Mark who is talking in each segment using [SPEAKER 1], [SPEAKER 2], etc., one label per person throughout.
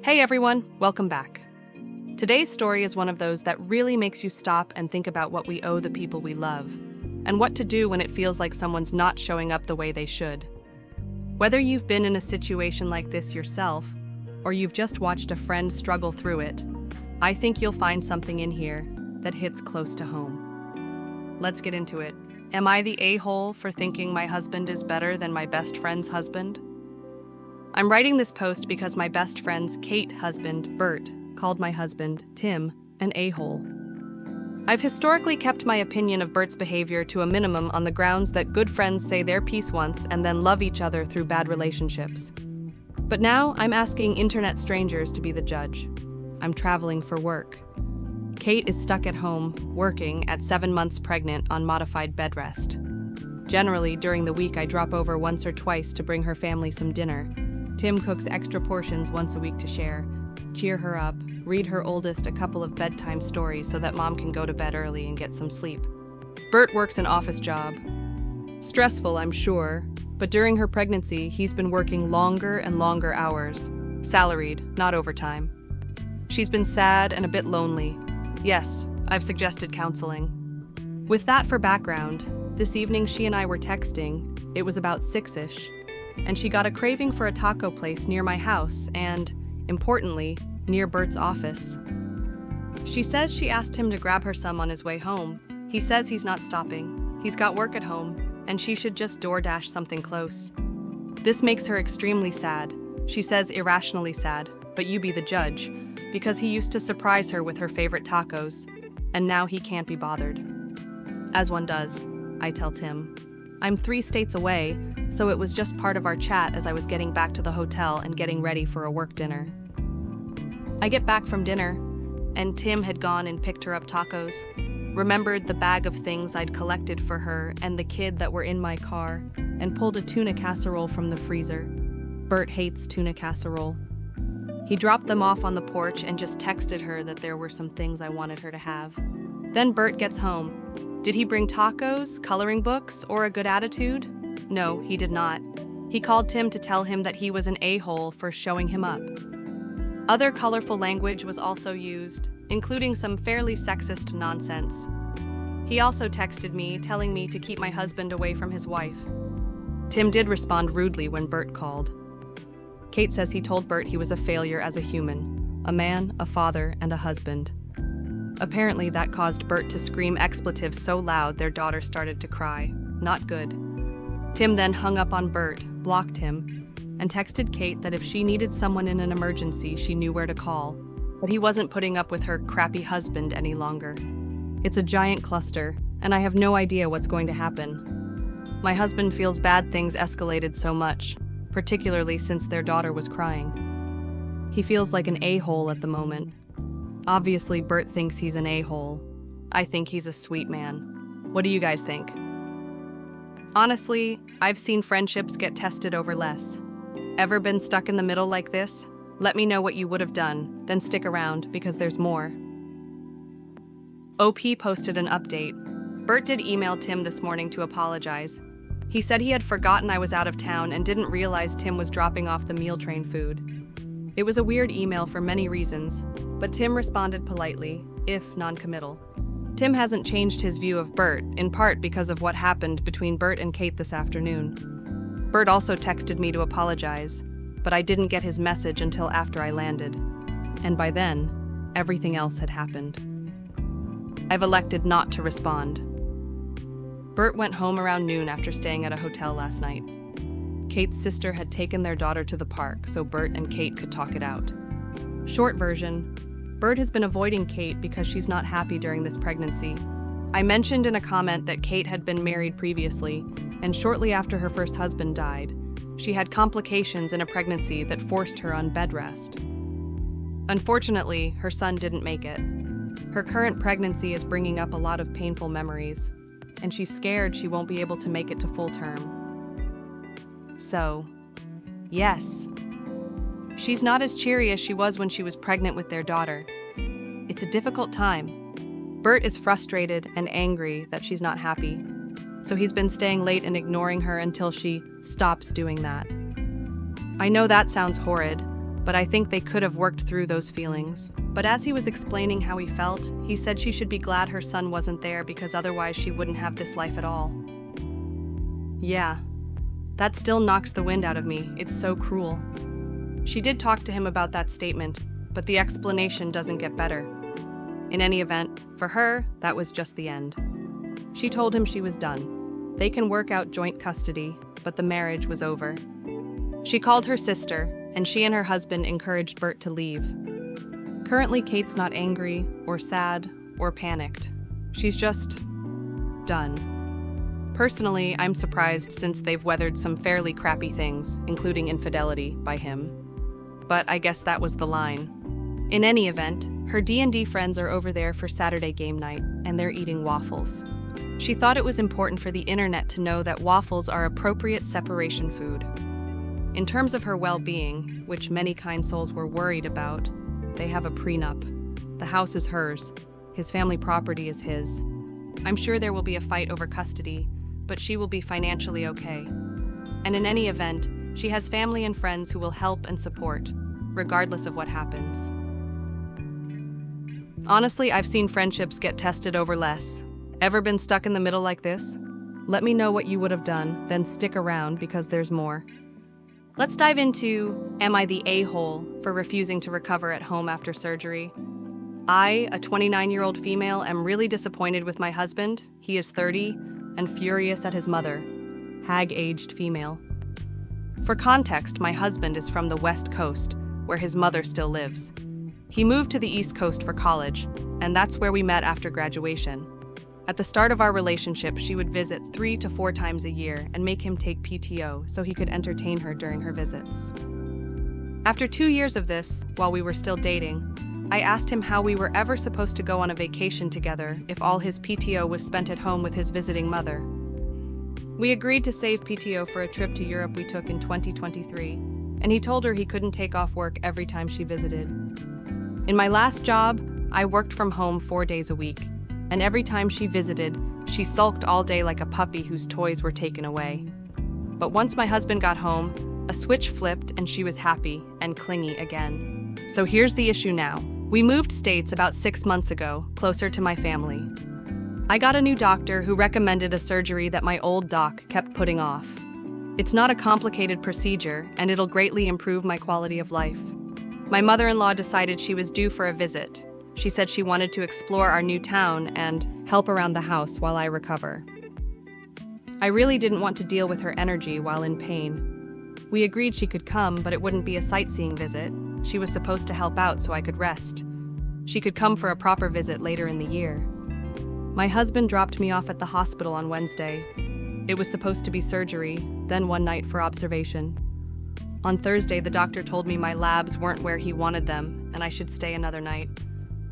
[SPEAKER 1] Hey everyone, welcome back. Today's story is one of those that really makes you stop and think about what we owe the people we love, and what to do when it feels like someone's not showing up the way they should. Whether you've been in a situation like this yourself, or you've just watched a friend struggle through it, I think you'll find something in here that hits close to home. Let's get into it. Am I the a-hole for thinking my husband is better than my best friend's husband? I'm writing this post because my best friend's Kate husband, Bert, called my husband, Tim, an a-hole. I've historically kept my opinion of Bert's behavior to a minimum on the grounds that good friends say their piece once and then love each other through bad relationships. But now I'm asking internet strangers to be the judge. I'm traveling for work. Kate is stuck at home, working at 7 months pregnant on modified bed rest. Generally, during the week I drop over once or twice to bring her family some dinner. Tim cooks extra portions once a week to share, cheer her up, read her oldest a couple of bedtime stories so that mom can go to bed early and get some sleep. Bert works an office job. Stressful, I'm sure, but during her pregnancy, he's been working longer and longer hours. Salaried, not overtime. She's been sad and a bit lonely. Yes, I've suggested counseling. With that for background, this evening she and I were texting. It was about 6-ish. And she got a craving for a taco place near my house and, importantly, near Bert's office. She says she asked him to grab her some on his way home. He says he's not stopping. He's got work at home, and she should just DoorDash something close. This makes her extremely sad. She says irrationally sad, but you be the judge, because he used to surprise her with her favorite tacos, and now he can't be bothered. As one does, I tell Tim. I'm 3 states away, so it was just part of our chat as I was getting back to the hotel and getting ready for a work dinner. I get back from dinner, and Tim had gone and picked her up tacos, remembered the bag of things I'd collected for her and the kid that were in my car, and pulled a tuna casserole from the freezer. Bert hates tuna casserole. He dropped them off on the porch and just texted her that there were some things I wanted her to have. Then Bert gets home. Did he bring tacos, coloring books, or a good attitude? No, he did not. He called Tim to tell him that he was an a-hole for showing him up. Other colorful language was also used, including some fairly sexist nonsense. He also texted me, telling me to keep my husband away from his wife. Tim did respond rudely when Bert called. Kate says he told Bert he was a failure as a human, a man, a father, and a husband. Apparently that caused Bert to scream expletives so loud their daughter started to cry. Not good. Tim then hung up on Bert, blocked him, and texted Kate that if she needed someone in an emergency, she knew where to call, but he wasn't putting up with her crappy husband any longer. It's a giant cluster, and I have no idea what's going to happen. My husband feels bad things escalated so much, particularly since their daughter was crying. He feels like an a-hole at the moment. Obviously, Bert thinks he's an a-hole. I think he's a sweet man. What do you guys think? Honestly, I've seen friendships get tested over less. Ever been stuck in the middle like this? Let me know what you would have done, then stick around, because there's more. OP posted an update. Bert did email Tim this morning to apologize. He said he had forgotten I was out of town and didn't realize Tim was dropping off the meal train food. It was a weird email for many reasons, but Tim responded politely, if non-committal. Tim hasn't changed his view of Bert, in part because of what happened between Bert and Kate this afternoon. Bert also texted me to apologize, but I didn't get his message until after I landed. And by then, everything else had happened. I've elected not to respond. Bert went home around noon after staying at a hotel last night. Kate's sister had taken their daughter to the park so Bert and Kate could talk it out. Short version, Bert has been avoiding Kate because she's not happy during this pregnancy. I mentioned in a comment that Kate had been married previously, and shortly after her first husband died, she had complications in a pregnancy that forced her on bed rest. Unfortunately, her son didn't make it. Her current pregnancy is bringing up a lot of painful memories, and she's scared she won't be able to make it to full term. So, yes. She's not as cheery as she was when she was pregnant with their daughter. It's a difficult time. Bert is frustrated and angry that she's not happy, so he's been staying late and ignoring her until she stops doing that. I know that sounds horrid, but I think they could have worked through those feelings. But as he was explaining how he felt, he said she should be glad her son wasn't there because otherwise she wouldn't have this life at all. Yeah, that still knocks the wind out of me. It's so cruel. She did talk to him about that statement, but the explanation doesn't get better. In any event, for her, that was just the end. She told him she was done. They can work out joint custody, but the marriage was over. She called her sister, and she and her husband encouraged Bert to leave. Currently, Kate's not angry, or sad, or panicked. She's just done. Personally, I'm surprised since they've weathered some fairly crappy things, including infidelity by him. But I guess that was the line. In any event, her D&D friends are over there for Saturday game night, and they're eating waffles. She thought it was important for the internet to know that waffles are appropriate separation food. In terms of her well-being, which many kind souls were worried about, they have a prenup. The house is hers. His family property is his. I'm sure there will be a fight over custody, but she will be financially okay. And in any event, she has family and friends who will help and support, regardless of what happens. Honestly, I've seen friendships get tested over less. Ever been stuck in the middle like this? Let me know what you would have done, then stick around because there's more. Let's dive into, am I the a-hole for refusing to recover at home after surgery? I, a 29-year-old female, am really disappointed with my husband. He is 30 and furious at his mother, hag-aged female. For context, my husband is from the West Coast, where his mother still lives. He moved to the East Coast for college, and that's where we met after graduation. At the start of our relationship, she would visit 3 to 4 times a year and make him take PTO so he could entertain her during her visits. After 2 years of this, while we were still dating, I asked him how we were ever supposed to go on a vacation together if all his PTO was spent at home with his visiting mother. We agreed to save PTO for a trip to Europe we took in 2023, and he told her he couldn't take off work every time she visited. In my last job, I worked from home 4 days a week, and every time she visited, she sulked all day like a puppy whose toys were taken away. But once my husband got home, a switch flipped and she was happy and clingy again. So here's the issue now. We moved states about 6 months ago, closer to my family. I got a new doctor who recommended a surgery that my old doc kept putting off. It's not a complicated procedure, and it'll greatly improve my quality of life. My mother-in-law decided she was due for a visit. She said she wanted to explore our new town and help around the house while I recover. I really didn't want to deal with her energy while in pain. We agreed she could come, but it wouldn't be a sightseeing visit. She was supposed to help out so I could rest. She could come for a proper visit later in the year. My husband dropped me off at the hospital on Wednesday. It was supposed to be surgery, then one night for observation. On Thursday, the doctor told me my labs weren't where he wanted them, and I should stay another night.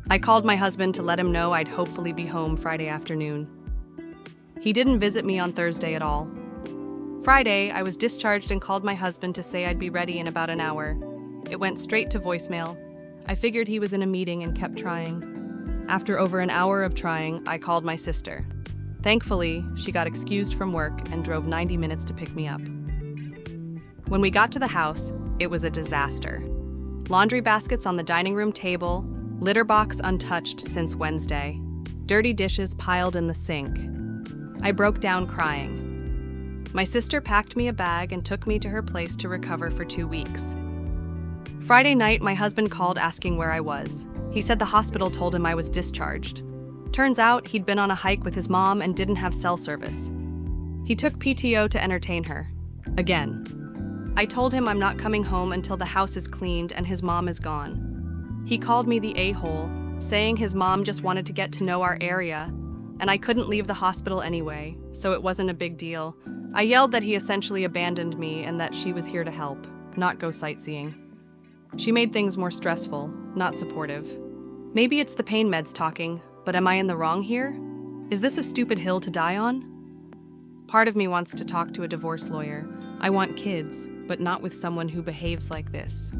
[SPEAKER 1] I called my husband to let him know I'd hopefully be home Friday afternoon. He didn't visit me on Thursday at all. Friday, I was discharged and called my husband to say I'd be ready in about an hour. It went straight to voicemail. I figured he was in a meeting and kept trying. After over an hour of trying, I called my sister. Thankfully, she got excused from work and drove 90 minutes to pick me up. When we got to the house, it was a disaster. Laundry baskets on the dining room table, litter box untouched since Wednesday, dirty dishes piled in the sink. I broke down crying. My sister packed me a bag and took me to her place to recover for 2 weeks. Friday night, my husband called asking where I was. He said the hospital told him I was discharged. Turns out he'd been on a hike with his mom and didn't have cell service. He took PTO to entertain her. Again. I told him I'm not coming home until the house is cleaned and his mom is gone. He called me the a-hole, saying his mom just wanted to get to know our area, and I couldn't leave the hospital anyway, so it wasn't a big deal. I yelled that he essentially abandoned me and that she was here to help, not go sightseeing. She made things more stressful, not supportive. Maybe it's the pain meds talking, but am I in the wrong here? Is this a stupid hill to die on? Part of me wants to talk to a divorce lawyer. I want kids, but not with someone who behaves like this.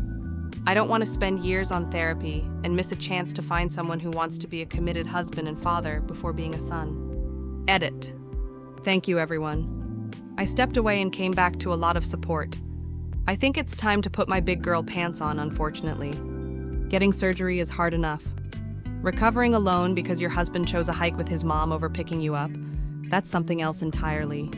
[SPEAKER 1] I don't want to spend years on therapy and miss a chance to find someone who wants to be a committed husband and father before being a son. Edit. Thank you, everyone. I stepped away and came back to a lot of support. I think it's time to put my big girl pants on, unfortunately. Getting surgery is hard enough. Recovering alone because your husband chose a hike with his mom over picking you up, that's something else entirely.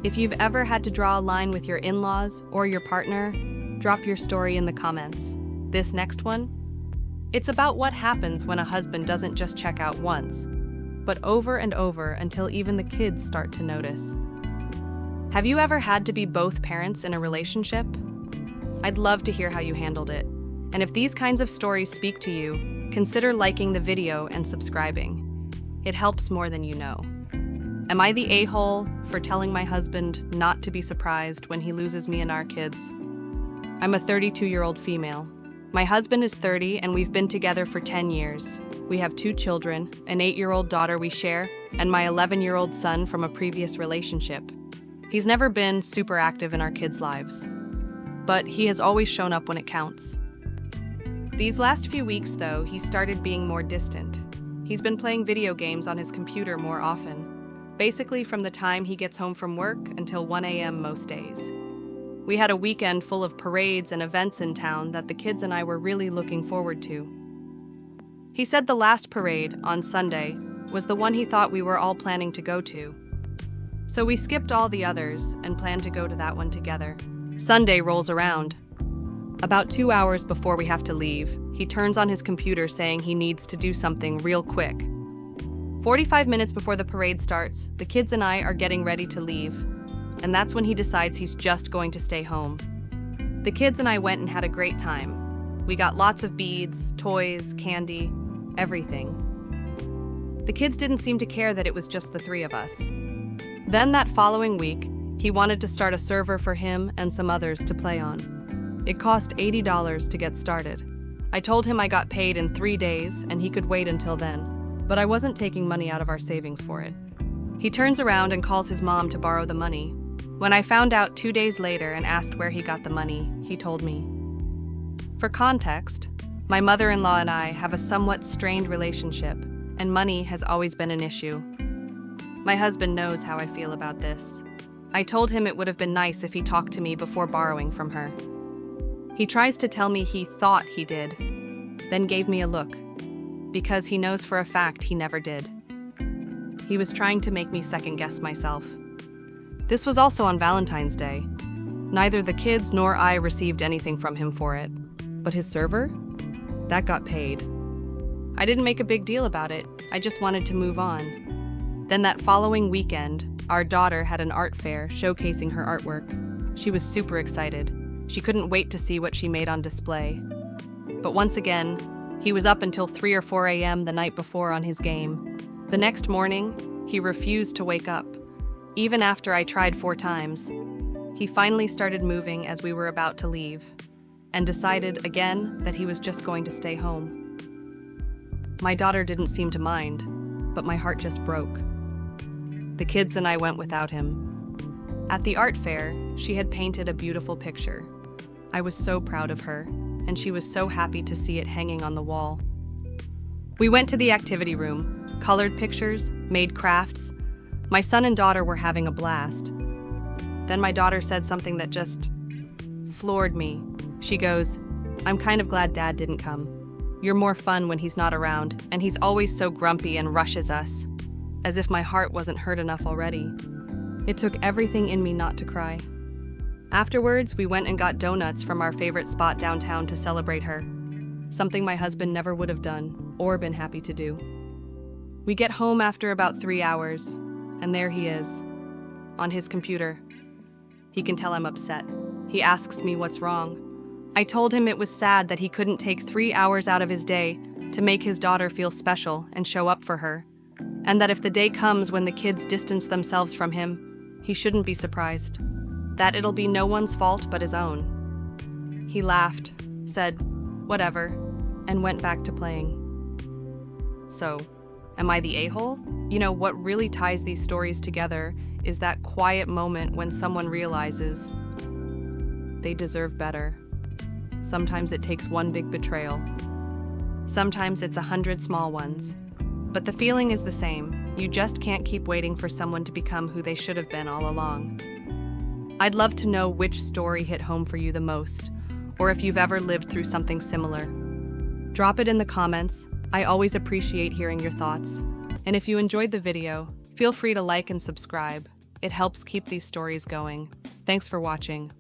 [SPEAKER 1] If you've ever had to draw a line with your in-laws or your partner, drop your story in the comments. This next one? It's about what happens when a husband doesn't just check out once, but over and over until even the kids start to notice. Have you ever had to be both parents in a relationship? I'd love to hear how you handled it. And if these kinds of stories speak to you, consider liking the video and subscribing. It helps more than you know. Am I the a-hole for telling my husband not to be surprised when he loses me and our kids? I'm a 32-year-old female. My husband is 30 and we've been together for 10 years. We have 2 children, an 8-year-old daughter we share, and my 11-year-old son from a previous relationship. He's never been super active in our kids' lives, but he has always shown up when it counts. These last few weeks, though, he started being more distant. He's been playing video games on his computer more often, basically from the time he gets home from work until 1 a.m. most days. We had a weekend full of parades and events in town that the kids and I were really looking forward to. He said the last parade, on Sunday, was the one he thought we were all planning to go to. So we skipped all the others and planned to go to that one together. Sunday rolls around. About 2 hours before we have to leave, he turns on his computer saying he needs to do something real quick. 45 minutes before the parade starts, the kids and I are getting ready to leave, and that's when he decides he's just going to stay home. The kids and I went and had a great time. We got lots of beads, toys, candy, everything. The kids didn't seem to care that it was just the 3 of us. Then that following week, he wanted to start a server for him and some others to play on. It cost $80 to get started. I told him I got paid in 3 days and he could wait until then, but I wasn't taking money out of our savings for it. He turns around and calls his mom to borrow the money. When I found out 2 days later and asked where he got the money, he told me. For context, my mother-in-law and I have a somewhat strained relationship, and money has always been an issue. My husband knows how I feel about this. I told him it would have been nice if he talked to me before borrowing from her. He tries to tell me he thought he did, then gave me a look, because he knows for a fact he never did. He was trying to make me second-guess myself. This was also on Valentine's Day. Neither the kids nor I received anything from him for it. But his server? That got paid. I didn't make a big deal about it, I just wanted to move on. Then that following weekend, our daughter had an art fair showcasing her artwork. She was super excited. She couldn't wait to see what she made on display. But once again, he was up until 3 or 4 a.m. the night before on his game. The next morning, he refused to wake up. Even after I tried 4 times, he finally started moving as we were about to leave, and decided again that he was just going to stay home. My daughter didn't seem to mind, but my heart just broke. The kids and I went without him. At the art fair, she had painted a beautiful picture. I was so proud of her, and she was so happy to see it hanging on the wall. We went to the activity room, colored pictures, made crafts. My son and daughter were having a blast. Then my daughter said something that just floored me. She goes, "I'm kind of glad Dad didn't come. You're more fun when he's not around, and he's always so grumpy and rushes us." As if my heart wasn't hurt enough already. It took everything in me not to cry. Afterwards, we went and got donuts from our favorite spot downtown to celebrate her. Something my husband never would have done, or been happy to do. We get home after about 3 hours, and there he is, on his computer. He can tell I'm upset. He asks me what's wrong. I told him it was sad that he couldn't take 3 hours out of his day to make his daughter feel special and show up for her, and that if the day comes when the kids distance themselves from him, he shouldn't be surprised. That it'll be no one's fault but his own. He laughed, said, "Whatever," and went back to playing. So, am I the a-hole? You know, what really ties these stories together is that quiet moment when someone realizes they deserve better. Sometimes it takes one big betrayal. Sometimes it's 100 small ones. But the feeling is the same. You just can't keep waiting for someone to become who they should have been all along. I'd love to know which story hit home for you the most, or if you've ever lived through something similar. Drop it in the comments. I always appreciate hearing your thoughts. And if you enjoyed the video, feel free to like and subscribe. It helps keep these stories going. Thanks for watching.